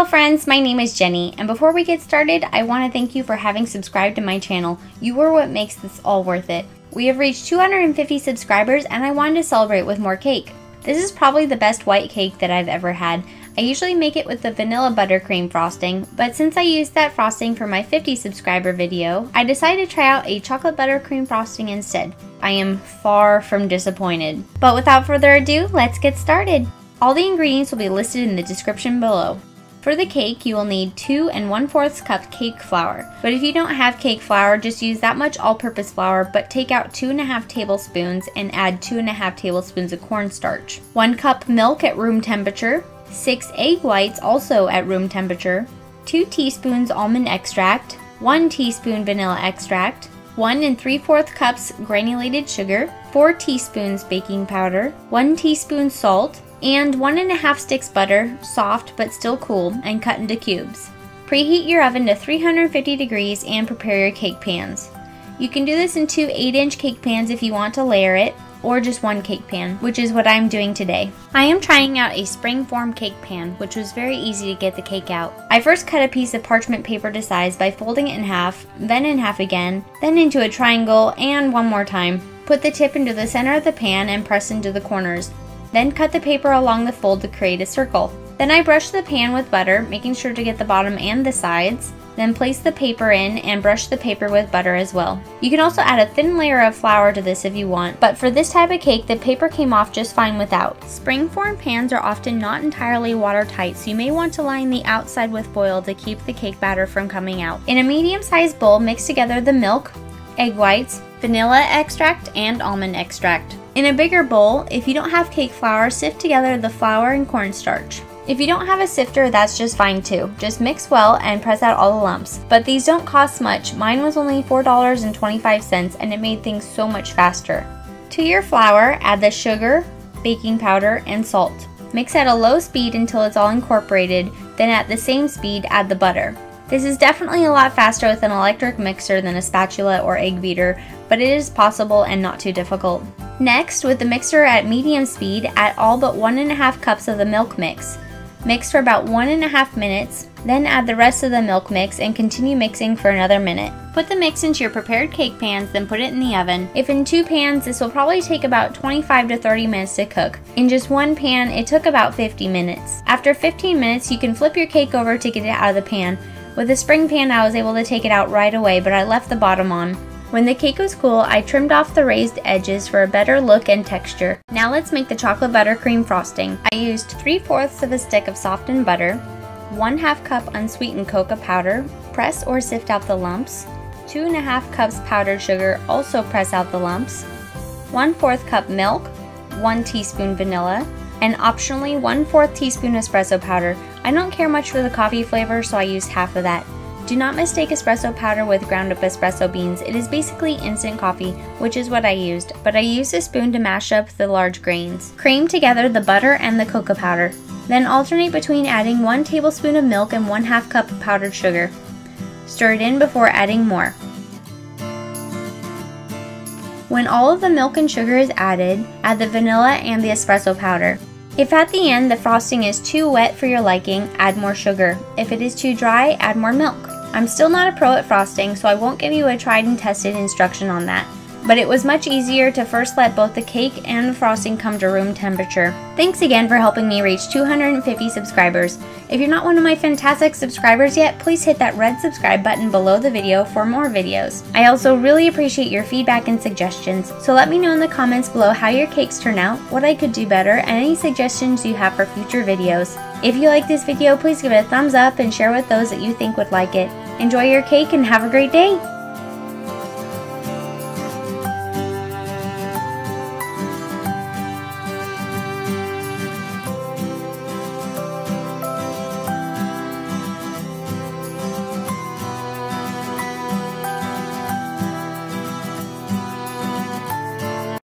Hello friends, my name is Jenny, and before we get started, I want to thank you for having subscribed to my channel. You are what makes this all worth it. We have reached 250 subscribers and I wanted to celebrate with more cake. This is probably the best white cake that I've ever had. I usually make it with the vanilla buttercream frosting, but since I used that frosting for my 50 subscriber video, I decided to try out a chocolate buttercream frosting instead. I am far from disappointed. But without further ado, let's get started. All the ingredients will be listed in the description below. For the cake, you will need 2 1/4 cup cake flour. But if you don't have cake flour, just use that much all-purpose flour, but take out 2½ tablespoons and add 2½ tablespoons of cornstarch. 1 cup milk at room temperature, 6 egg whites also at room temperature, 2 teaspoons almond extract, 1 teaspoon vanilla extract, 1 3/4 cups granulated sugar, 4 teaspoons baking powder, 1 teaspoon salt, and 1 1/2 sticks butter, soft but still cool, and cut into cubes. Preheat your oven to 350 degrees and prepare your cake pans. You can do this in 2 8-inch cake pans if you want to layer it, or just 1 cake pan, which is what I'm doing today. I am trying out a spring-form cake pan, which was very easy to get the cake out. I first cut a piece of parchment paper to size by folding it in half, then in half again, then into a triangle, and one more time. Put the tip into the center of the pan and press into the corners. Then cut the paper along the fold to create a circle. Then I brush the pan with butter, making sure to get the bottom and the sides. Then place the paper in and brush the paper with butter as well. You can also add a thin layer of flour to this if you want, but for this type of cake, the paper came off just fine without. Spring-form pans are often not entirely watertight, so you may want to line the outside with foil to keep the cake batter from coming out. In a medium-sized bowl, mix together the milk, egg whites, vanilla extract, and almond extract. In a bigger bowl, if you don't have cake flour, sift together the flour and cornstarch. If you don't have a sifter, that's just fine too. Just mix well and press out all the lumps. But these don't cost much. Mine was only $4.25 and it made things so much faster. To your flour, add the sugar, baking powder, and salt. Mix at a low speed until it's all incorporated, then at the same speed add the butter. This is definitely a lot faster with an electric mixer than a spatula or egg beater, but it is possible and not too difficult. Next, with the mixer at medium speed, add all but 1 1/2 cups of the milk mix. Mix for about 1 1/2 minutes, then add the rest of the milk mix and continue mixing for another minute. Put the mix into your prepared cake pans, then put it in the oven. If in 2 pans, this will probably take about 25 to 30 minutes to cook. In just 1 pan, it took about 50 minutes. After 15 minutes, you can flip your cake over to get it out of the pan. With the spring pan, I was able to take it out right away, but I left the bottom on. When the cake was cool, I trimmed off the raised edges for a better look and texture. Now let's make the chocolate buttercream frosting. I used 3/4 of a stick of softened butter, 1/2 cup unsweetened cocoa powder, press or sift out the lumps, 2 1/2 cups powdered sugar, also press out the lumps, 1/4 cup milk, 1 teaspoon vanilla, and optionally 1/4 teaspoon espresso powder. I don't care much for the coffee flavor, so I used half of that. Do not mistake espresso powder with ground up espresso beans. It is basically instant coffee, which is what I used, but I used a spoon to mash up the large grains. Cream together the butter and the cocoa powder. Then alternate between adding 1 tablespoon of milk and 1/2 cup of powdered sugar. Stir it in before adding more. When all of the milk and sugar is added, add the vanilla and the espresso powder. If at the end the frosting is too wet for your liking, add more sugar. If it is too dry, add more milk. I'm still not a pro at frosting, so I won't give you a tried and tested instruction on that. But it was much easier to first let both the cake and the frosting come to room temperature. Thanks again for helping me reach 250 subscribers. If you're not one of my fantastic subscribers yet, please hit that red subscribe button below the video for more videos. I also really appreciate your feedback and suggestions, so let me know in the comments below how your cakes turn out, what I could do better, and any suggestions you have for future videos. If you like this video, please give it a thumbs up and share with those that you think would like it. Enjoy your cake and have a great day!